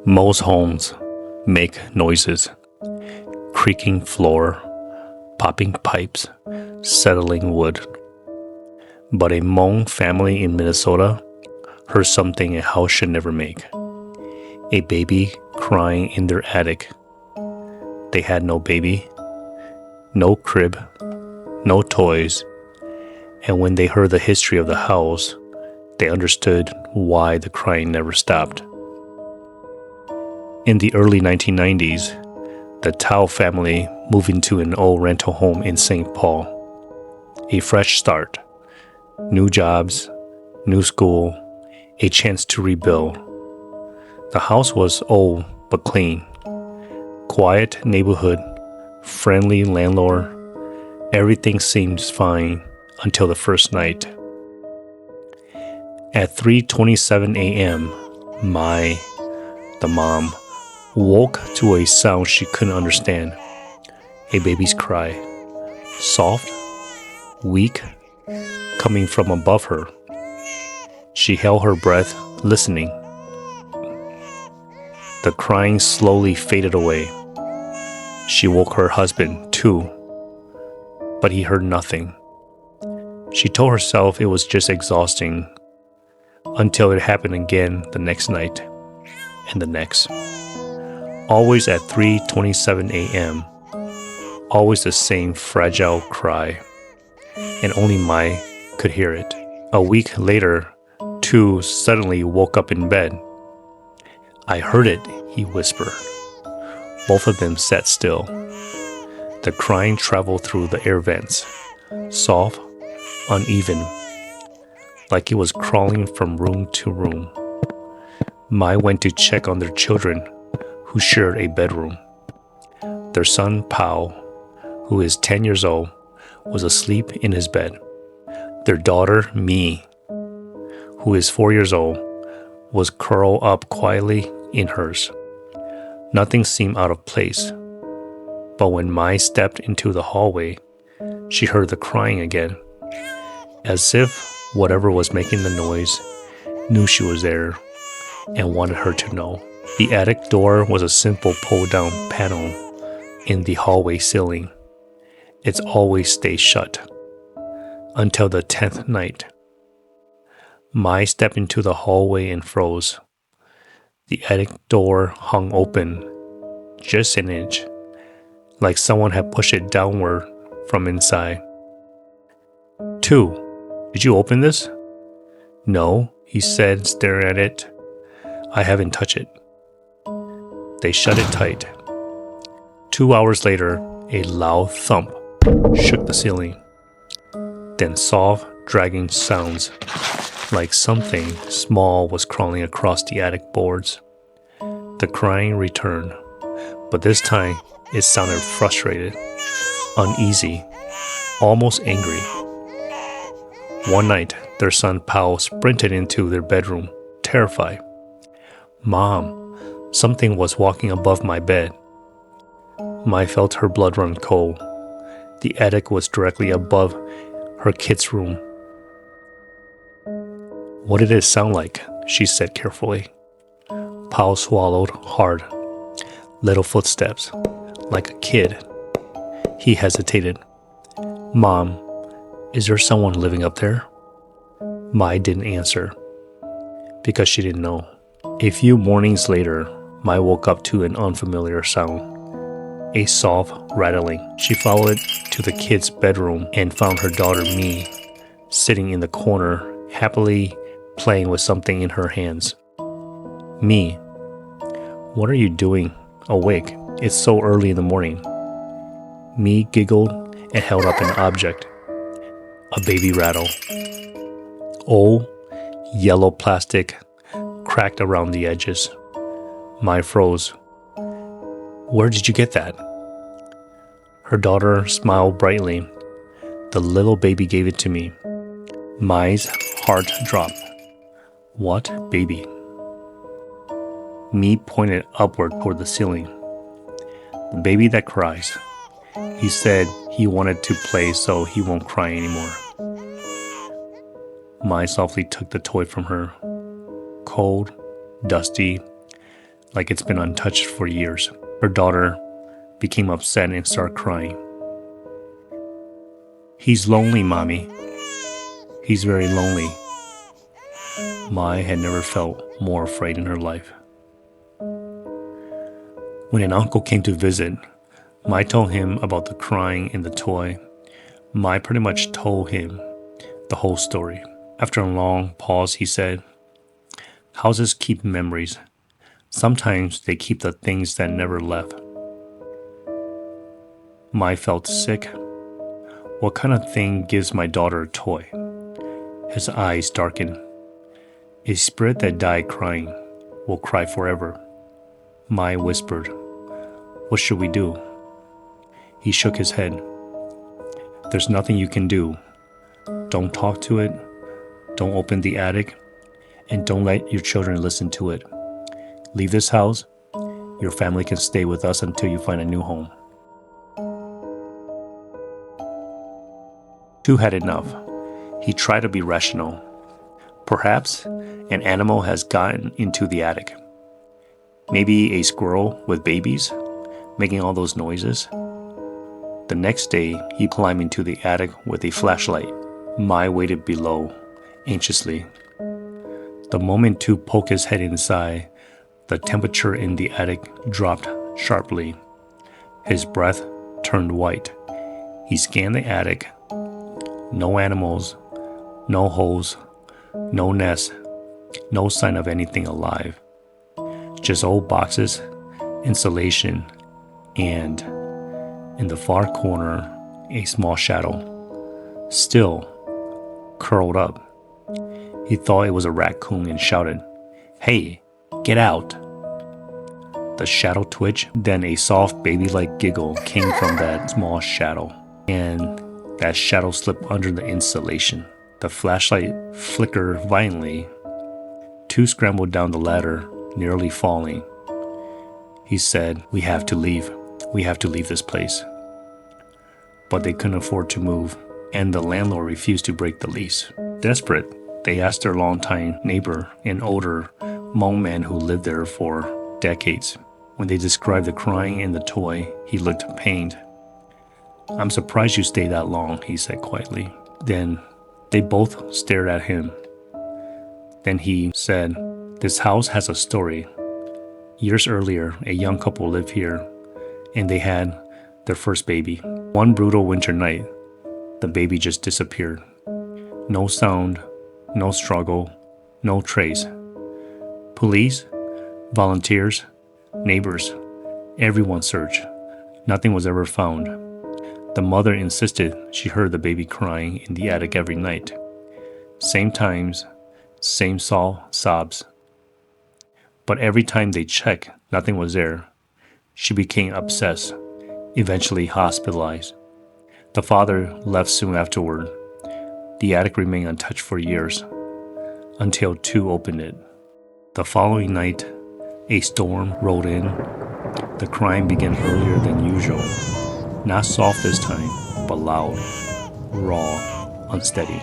Most homes make noises, creaking floor, popping pipes, settling wood. But a Hmong family in Minnesota heard something a house should never make. A baby crying in their attic. They had no baby, no crib, no toys, and when they heard the history of the house, they understood why the crying never stopped. In the early 1990s, the Thao family moved into an old rental home in St. Paul. A fresh start, new jobs, new school, a chance to rebuild. The house was old but clean. Quiet neighborhood, friendly landlord. Everything seemed fine until the first night. At 3:27 a.m., the mom, woke to a sound she couldn't understand. A baby's cry. Soft, weak, coming from above her. She held her breath, listening. The crying slowly faded away. She woke her husband, too, but he heard nothing. She told herself it was just exhausting, until it happened again the next night, and the next. Always at 3:27 a.m., always the same fragile cry, and only Mai could hear it. A week later, Tu suddenly woke up in bed. "I heard it," he whispered. Both of them sat still. The crying traveled through the air vents, soft, uneven, like it was crawling from room to room. Mai went to check on their children, who shared a bedroom. Their son, Thao, who is 10 years old, was asleep in his bed. Their daughter, Mi, who is 4 years old, was curled up quietly in hers. Nothing seemed out of place. But when Mai stepped into the hallway, she heard the crying again, as if whatever was making the noise knew she was there and wanted her to know. The attic door was a simple pull-down panel in the hallway ceiling. It's always stayed shut until the 10th night. Mai stepped into the hallway and froze. The attic door hung open, just an inch, like someone had pushed it downward from inside. "Tu, did you open this?" "No," he said, staring at it. "I haven't touched it." They shut it tight. 2 hours later, a loud thump shook the ceiling. Then soft, dragging sounds, like something small was crawling across the attic boards. The crying returned, but this time it sounded frustrated, uneasy, almost angry. One night, their son Thao sprinted into their bedroom, terrified. "Mom, something was walking above my bed." Mai felt her blood run cold. The attic was directly above her kid's room. "What did it sound like?" she said carefully. Thao swallowed hard. Little footsteps, like a kid. He hesitated. "Mom, is there someone living up there?" Mai didn't answer, because she didn't know. A few mornings later, Mai woke up to an unfamiliar sound. A soft rattling. She followed it to the kid's bedroom and found her daughter Mi sitting in the corner, happily playing with something in her hands. "Mi, what are you doing awake? It's so early in the morning." Mi giggled and held up an object. A baby rattle. Old, yellow plastic, cracked around the edges. Mai froze. "Where did you get that?" Her daughter smiled brightly. "The little baby gave it to me." Mai's heart dropped. "What baby?" Mi pointed upward toward the ceiling. "The baby that cries. He said he wanted to play so he won't cry anymore." Mai softly took the toy from her. Cold, dusty, like it's been untouched for years. Her daughter became upset and started crying. "He's lonely, Mommy. He's very lonely." Mai had never felt more afraid in her life. When an uncle came to visit, Mai told him about the crying in the toy. Mai pretty much told him the whole story. After a long pause, he said, "Houses keep memories. Sometimes they keep the things that never left." Mai felt sick. What kind of thing gives my daughter a toy? His eyes darkened. A spirit that died crying will cry forever. Mai whispered, "What should we do?" He shook his head. "There's nothing you can do. Don't talk to it. Don't open the attic. And don't let your children listen to it. Leave this house. Your family can stay with us until you find a new home." Two had enough. He tried to be rational. Perhaps an animal has gotten into the attic. Maybe a squirrel with babies, making all those noises. The next day, he climbed into the attic with a flashlight. Mai waited below, anxiously. The moment Tu poked his head inside, the temperature in the attic dropped sharply. His breath turned white. He scanned the attic. No animals, no holes, no nest, no sign of anything alive. Just old boxes, insulation, and, in the far corner, a small shadow. Still, curled up. He thought it was a raccoon and shouted, "Hey, get out!" The shadow twitched, then a soft baby-like giggle came from that small shadow, and that shadow slipped under the insulation. The flashlight flickered violently. Tu scrambled down the ladder, nearly falling. He said, "We have to leave. We have to leave this place." But they couldn't afford to move, and the landlord refused to break the lease. Desperate, they asked their longtime neighbor, an older Hmong man who lived there for decades. When they described the crying in the toy, he looked pained. "I'm surprised you stayed that long," he said quietly. Then they both stared at him. Then he said, "This house has a story. Years earlier, a young couple lived here, and they had their first baby. One brutal winter night, the baby just disappeared. No sound, no struggle, no trace. Police, volunteers, neighbors, everyone searched. Nothing was ever found. The mother insisted she heard the baby crying in the attic every night. Same times, same sobs. But every time they checked, nothing was there. She became obsessed, eventually hospitalized. The father left soon afterward. The attic remained untouched for years, until Tu opened it. The following night, a storm rolled in. The crying began earlier than usual. Not soft this time, but loud, raw, unsteady,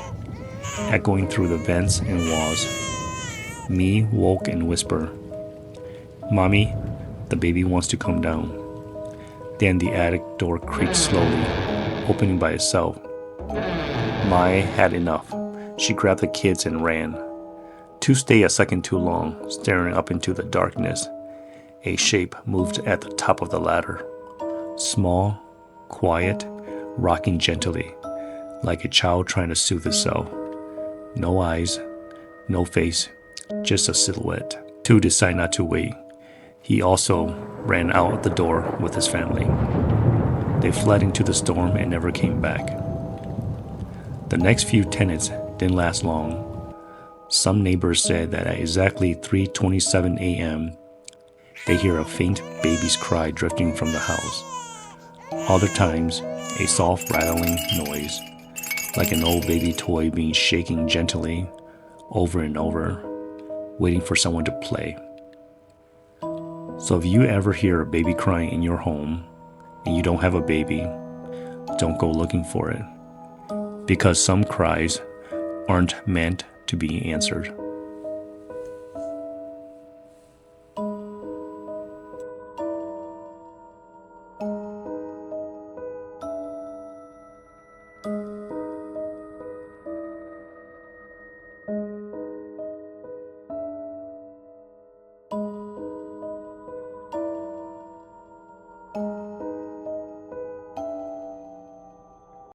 echoing through the vents and walls. Mi woke and whispered, "Mommy, the baby wants to come down." Then the attic door creaked slowly, opening by itself. Mai had enough. She grabbed the kids and ran. Tu stayed a second too long, staring up into the darkness. A shape moved at the top of the ladder. Small, quiet, rocking gently, like a child trying to soothe itself. No eyes, no face, just a silhouette. Tu decided not to wait. He also ran out the door with his family. They fled into the storm and never came back. The next few tenants didn't last long. Some neighbors said that at exactly 3:27 a.m., they hear a faint baby's cry drifting from the house. Other times, a soft rattling noise, like an old baby toy being shaken gently over and over, waiting for someone to play. So if you ever hear a baby crying in your home and you don't have a baby, don't go looking for it, because some cries aren't meant to be answered.